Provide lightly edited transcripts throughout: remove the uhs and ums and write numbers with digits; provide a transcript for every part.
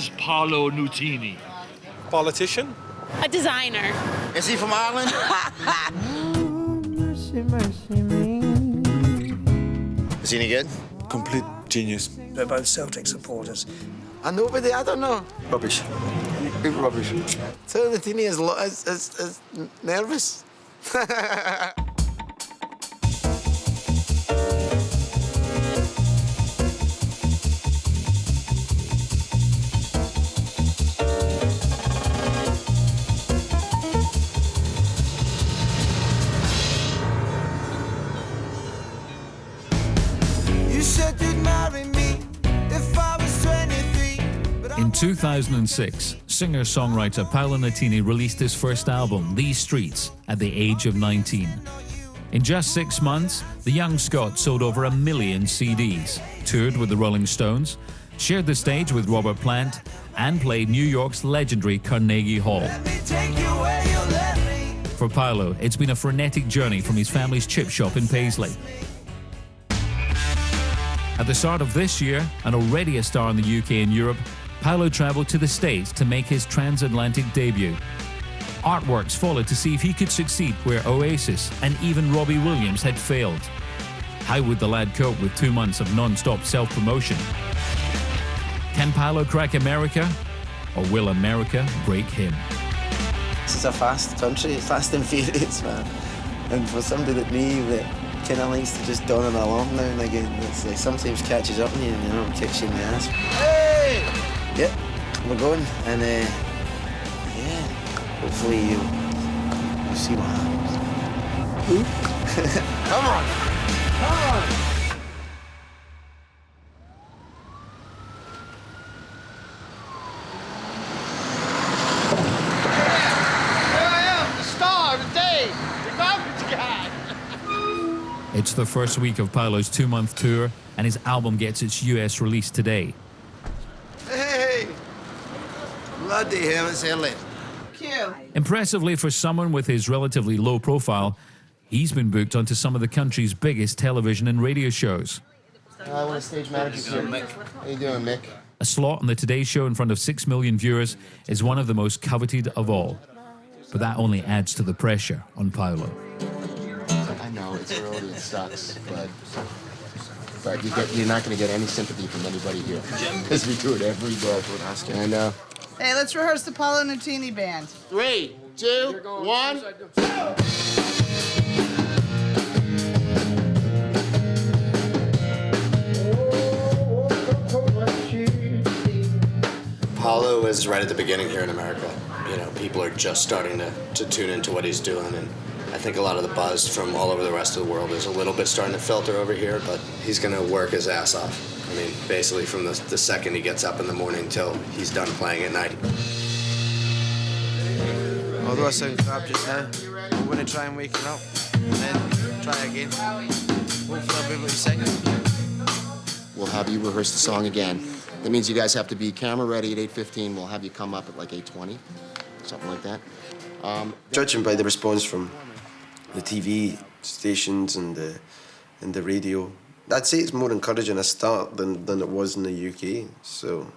is Paolo Nutini? Politician? A designer. Is he from Ireland? Is he any good? Complete genius. They're both Celtic supporters. And nobody, I don't know. Rubbish. Big rubbish. So Nutini is nervous. In 2006, singer-songwriter Paolo Nutini released his first album, These Streets, at the age of 19. In just 6 months, the young Scot sold over 1 million CDs, toured with the Rolling Stones, shared the stage with Robert Plant, and played New York's legendary Carnegie Hall. For Paolo, it's been a frenetic journey from his family's chip shop in Paisley. At the start of this year, and already a star in the UK and Europe, Paolo travelled to the States to make his transatlantic debut. Artworks followed to see if he could succeed where Oasis and even Robbie Williams had failed. How would the lad cope with 2 months of non-stop self-promotion? Can Paolo crack America, or will America break him? This is a fast country, fast and furious, man. And for somebody like me that kind of likes to just dawdle along now and again, it's like sometimes catches up on you and kicks you in the ass. Hey! Yep, we're going, and yeah, hopefully you'll see what happens. Come on! Come on! Here I am, the star of the day, the garbage guy. It's the first week of Paolo's 2-month tour, and his album gets its US release today. Hey! Bloody hell, it's early. Impressively for someone with his relatively low profile, he's been booked onto some of the country's biggest television and radio shows. I want a stage manager here. How you doing, Mick? A slot on the Today Show in front of 6 million viewers is one of the most coveted of all. But that only adds to the pressure on Paolo. I know, it's early, it sucks, but you're not going to get any sympathy from anybody here. Because we do it every day. I know. Hey, let's rehearse the Paolo Nutini band. 3, 2, 1. Paolo is right at the beginning here in America. You know, people are just starting to tune into what he's doing, and I think a lot of the buzz from all over the rest of the world is a little bit starting to filter over here, but he's going to work his ass off. I mean, basically from the second he gets up in the morning till he's done playing at night. Although I sound crap just now, I'm going to try and wake him up, and then try again. Hopefully I'll be able to sing. We'll have you rehearse the song again. That means you guys have to be camera ready at 8:15. We'll have you come up at like 8:20, something like that. Judging by the response from the TV stations and the radio, I'd say it's more encouraging a start than it was in the UK. So,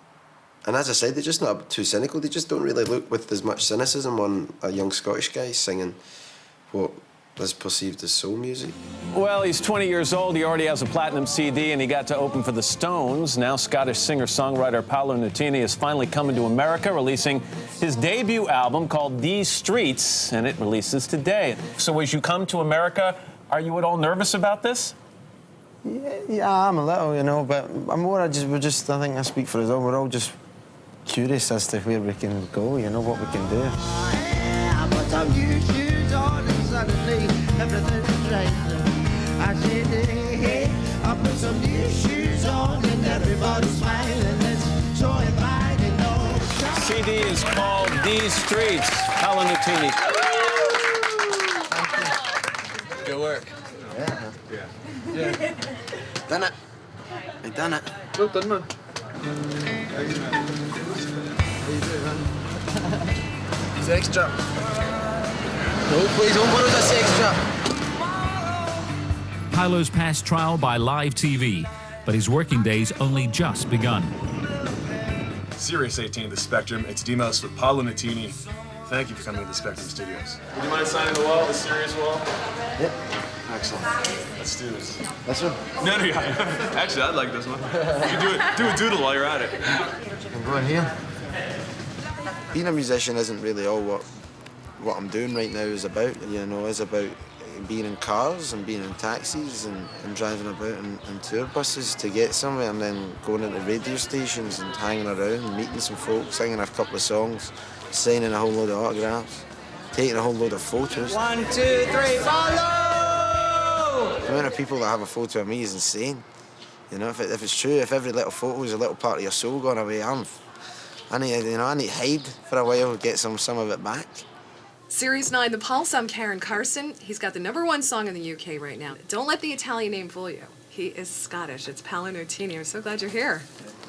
and as I said, they're just not too cynical. They just don't really look with as much cynicism on a young Scottish guy singing what was perceived as soul music. Well, he's 20 years old. He already has a platinum CD, and he got to open for the Stones. Now Scottish singer-songwriter Paolo Nutini is finally coming to America, releasing his debut album called These Streets, and it releases today. So as you come to America, are you at all nervous about this? Yeah, I'm a little, you know, but I'm more, I think I speak for us all. We're all just curious as to where we can go, you know, what we can do. Suddenly, everything's right. I said, hey, I put some new shoes on and everybody's smiling. It's so inviting. CD is called These Streets. Paolo Nutini. Good work. Yeah. Done it. I done it. Well done, man. How you doing, man? It's extra. No, please don't put us extra. Paolo's passed trial by live TV, but his working days only just begun. Sirius 18, The Spectrum. It's Demos with Paolo Nutini. Thank you for coming to the Spectrum Studios. Would you mind signing the wall, the Sirius wall? Yep. Excellent. Let's do this. This one? No, yeah. Actually, I'd like this one. You can do a doodle while you're at it. I'm going here. Being a musician isn't really all what I'm doing right now is about. You know, it's about being in cars and being in taxis and driving about in tour buses to get somewhere, and then going into radio stations and hanging around and meeting some folks, singing a couple of songs, signing a whole load of autographs, taking a whole load of photos. 1, 2, 3, follow! The amount of people that have a photo of me is insane. You know, if it's true, if every little photo is a little part of your soul gone away, I need to hide for a while and get some of it back. Series 9, The Pulse. I'm Karen Carson. He's got the #1 song in the UK right now. Don't let the Italian name fool you. He is Scottish. It's Paolo Nutini. I'm so glad you're here.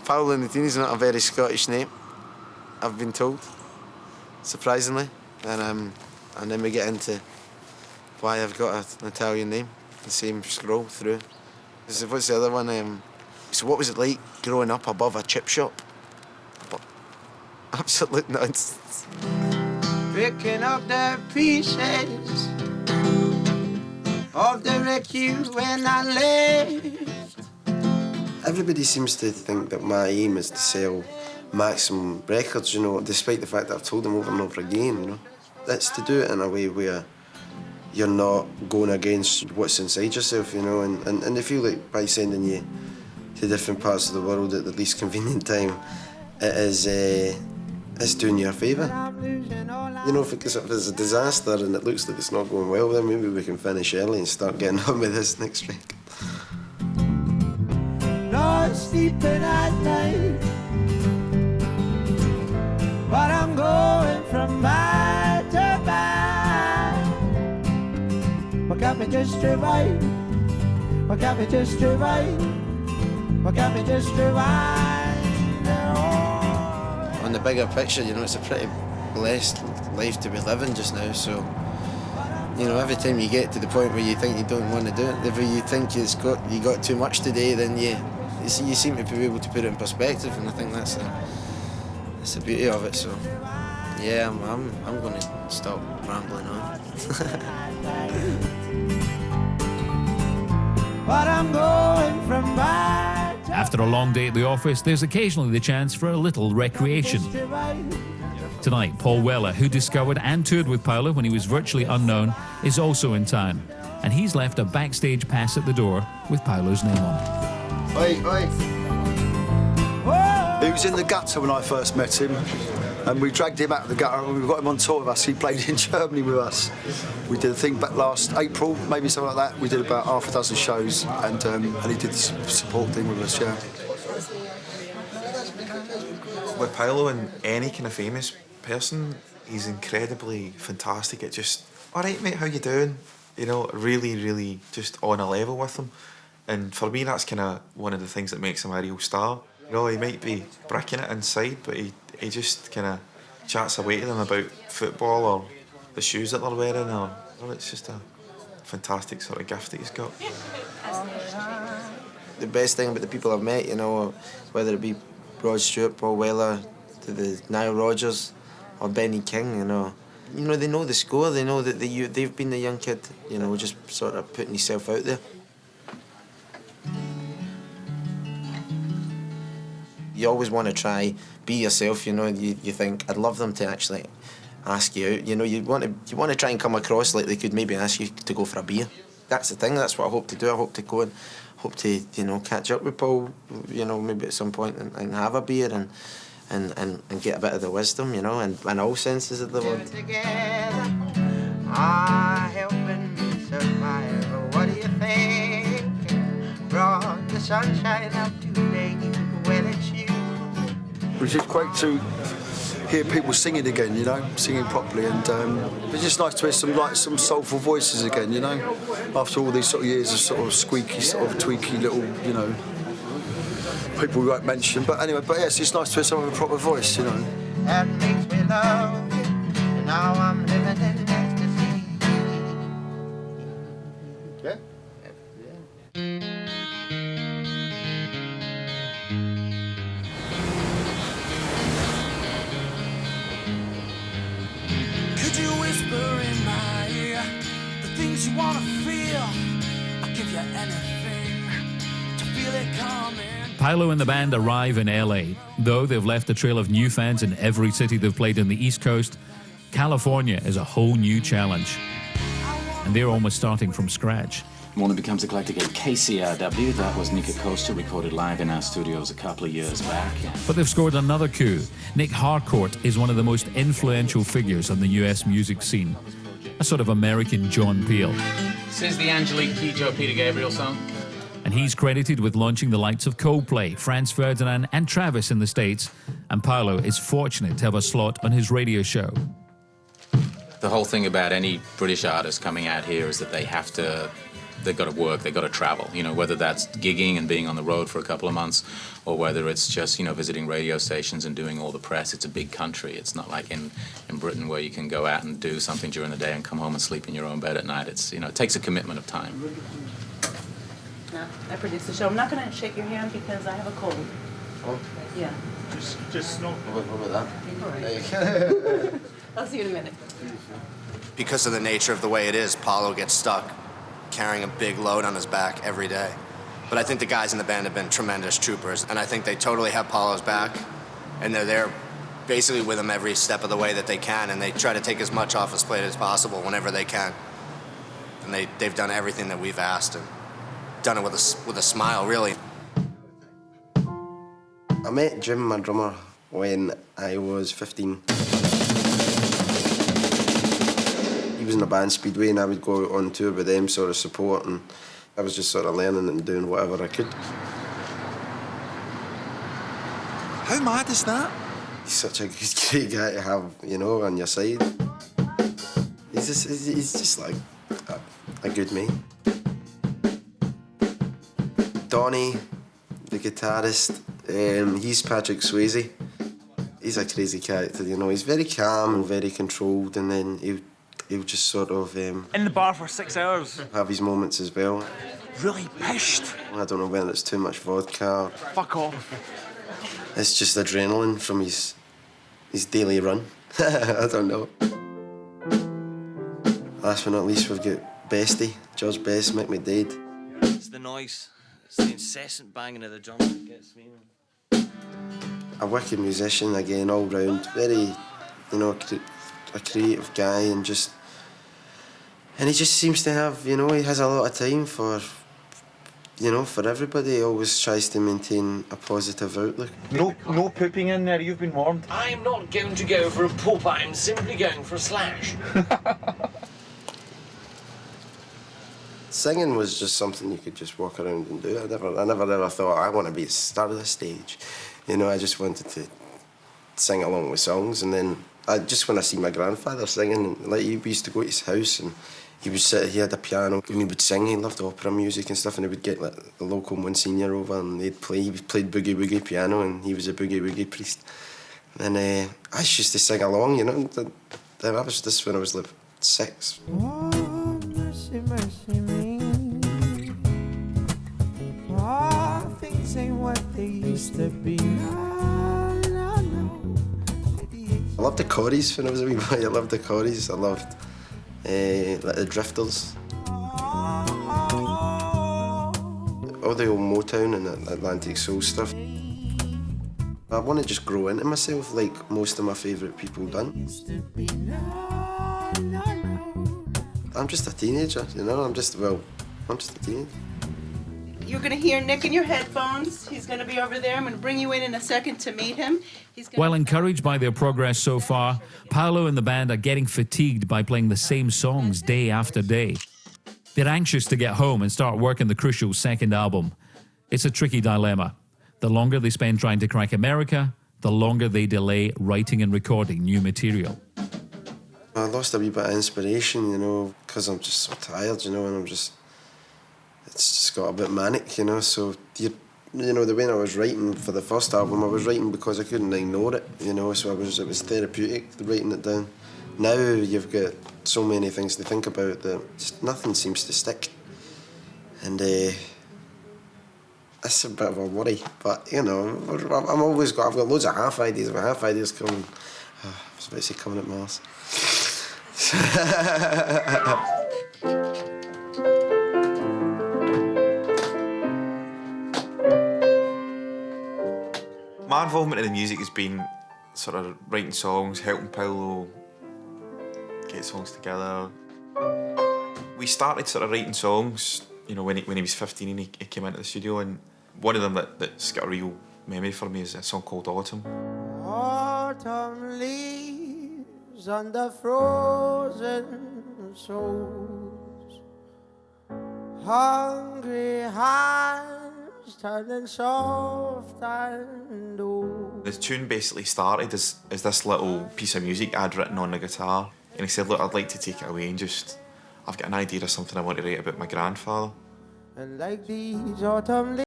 Paolo Nutini's not a very Scottish name, I've been told, surprisingly. And then we get into why I've got an Italian name, the same scroll through. So what's the other one? So what was it like growing up above a chip shop? Absolute nonsense. Picking up the pieces of the wreck you when I left. Everybody seems to think that my aim is to sell maximum records, you know, despite the fact that I've told them over and over again, you know. That's to do it in a way where you're not going against what's inside yourself, you know, and they feel like by sending you to different parts of the world at the least convenient time, it is doing you a favour. You know, if it's a disaster and it looks like it's not going well, then maybe we can finish early and start getting on with this next record. Not sleeping at night, but I'm going from bad to bad. What got me just right? What got me just right? What got me just right? On the bigger picture, you know, it's a pretty blessed life to be living just now, so, you know, every time you get to the point where you think you don't want to do it, if you think you got too much today, then you seem to be able to put it in perspective, and I think that's the beauty of it, so, yeah, I'm going to stop rambling on. But I'm going from bad. After a long day at the office, there's occasionally the chance for a little recreation. Tonight, Paul Weller, who discovered and toured with Paolo when he was virtually unknown, is also in town. And he's left a backstage pass at the door with Paolo's name on it. Oi, oi. He was in the gutter when I first met him, and we dragged him out of the gutter and we got him on tour with us. He played in Germany with us. We did a thing back last April, maybe something like that. We did about half a dozen shows, and he did the support thing with us, yeah. With Paolo and any kind of famous person, he's incredibly fantastic at just, all right, mate, how you doing? You know, really, really just on a level with him. And for me, that's kind of one of the things that makes him a real star. You know, he might be bricking it inside, but he just kind of chats away to them about football or the shoes that they're wearing, or well, it's just a fantastic sort of gift that he's got. The best thing about the people I've met, you know, whether it be Rod Stewart, Paul Weller, to the Nile Rodgers or Benny King, you know, they know the score, they know that they've been the young kid, you know, just sort of putting yourself out there. You always want to try, be yourself, you know, you think, I'd love them to actually ask you out, you know, you want to try and come across like they could maybe ask you to go for a beer. That's the thing, that's what I hope to do. I hope to go and you know, catch up with Paul, you know, maybe at some point and have a beer and get a bit of the wisdom, you know, and all senses of the word. Together are helping me survive. What do you think? Brought the sunshine out today. Well, it's you. Which is great to hear people singing again, you know, singing properly, and it's just nice to hear some soulful voices again, you know, after all these sort of years of sort of squeaky, sort of tweaky little, you know, people we won't mention. But anyway, but yeah, it's just nice to hear someone with a proper voice, you know. That makes me love you. Now I'm living in ecstasy. Yeah. Paolo and the band arrive in LA. Though they've left a trail of new fans in every city they've played in the East Coast, California is a whole new challenge. And they're almost starting from scratch. Morning Becomes Eclectic at KCRW. That was Nika Costa, recorded live in our studios a couple of years back. But they've scored another coup. Nick Harcourt is one of the most influential figures on the US music scene. A sort of American John Peel. This is the Angelique Kidjo Peter Gabriel song. And he's credited with launching the likes of Coldplay, Franz Ferdinand and Travis in the States. And Paolo is fortunate to have a slot on his radio show. The whole thing about any British artist coming out here is that they've got to work, they've got to travel, you know, whether that's gigging and being on the road for a couple of months or whether it's just, you know, visiting radio stations and doing all the press. It's a big country. It's not like in Britain where you can go out and do something during the day and come home and sleep in your own bed at night. It's, you know, it takes a commitment of time. I produce the show. I'm not going to shake your hand because I have a cold. Oh? Yeah. Just no. What about that? I'll see you in a minute. Because of the nature of the way it is, Paolo gets stuck carrying a big load on his back every day. But I think the guys in the band have been tremendous troopers, and I think they totally have Paolo's back, and they're there basically with him every step of the way that they can, and they try to take as much off his plate as possible whenever they can. And they've done everything that we've asked, and done it with a smile, really. I met Jim, my drummer, when I was 15. He was in a band, Speedway, and I would go on tour with them, sort of support, and I was just sort of learning and doing whatever I could. How mad is that? He's such a great guy to have, you know, on your side. He's just like a good mate. Donnie, the guitarist, he's Patrick Swayze. He's a crazy character, you know. He's very calm and very controlled, and then he'll just sort of... in the bar for 6 hours. Have his moments as well. Really pissed. I don't know whether it's too much vodka or... Fuck off. It's just adrenaline from his daily run. I don't know. Last but not least, we've got Bestie, George Best, Make Me Dead. It's the noise. It's the incessant banging of the drums that gets me. A wicked musician, again, all round. Very, you know, a creative guy, and he just seems to have, you know, he has a lot of time for, you know, for everybody. He always tries to maintain a positive outlook. No pooping in there, you've been warned. I'm not going to go for a poop, I'm simply going for a slash. Singing was just something you could just walk around and do. I never ever thought I want to be a star of the stage. You know, I just wanted to sing along with songs, and then when I see my grandfather singing, like we used to go to his house and he had a piano and he would sing. He loved opera music and stuff, and he would get like the local Monsignor over and he played boogie woogie piano, and he was a boogie woogie priest. And I used to sing along, you know. That was just when I was like 6. Oh, mercy, mercy me. Oh, things ain't what they used to be. No, no, no. I loved the Corries when I was a wee boy. I loved the Corries. I loved like the Drifters. All the old Motown and Atlantic Soul stuff. I want to just grow into myself like most of my favourite people done. I'm just a teenager, you know. I'm just a teenager. You're going to hear Nick in your headphones. He's going to be over there. I'm going to bring you in a second to meet him. While encouraged by their progress so far, Paolo and the band are getting fatigued by playing the same songs day after day. They're anxious to get home and start work on the crucial second album. It's a tricky dilemma. The longer they spend trying to crack America, the longer they delay writing and recording new material. I lost a wee bit of inspiration, you know, because I'm just so tired, you know, and it's just got a bit manic, you know, so, you know, the way I was writing for the first album, I was writing because I couldn't ignore it, you know, so it was therapeutic, writing it down. Now you've got so many things to think about that just nothing seems to stick. And that's a bit of a worry, but, you know, I've got loads of half ideas, but half ideas coming, I was about to say coming at Mars. My involvement in the music has been sort of writing songs, helping Paolo get songs together. We started sort of writing songs, you know, when he was 15 and he came into the studio, and one of them that's got a real memory for me is a song called Autumn. Autumn leaves on the frozen souls, hungry hands turning soft and old. The tune basically started as this little piece of music I'd written on the guitar, and he said, look, I'd like to take it away and just, I've got an idea of something I want to write about my grandfather. And like these autumn leaves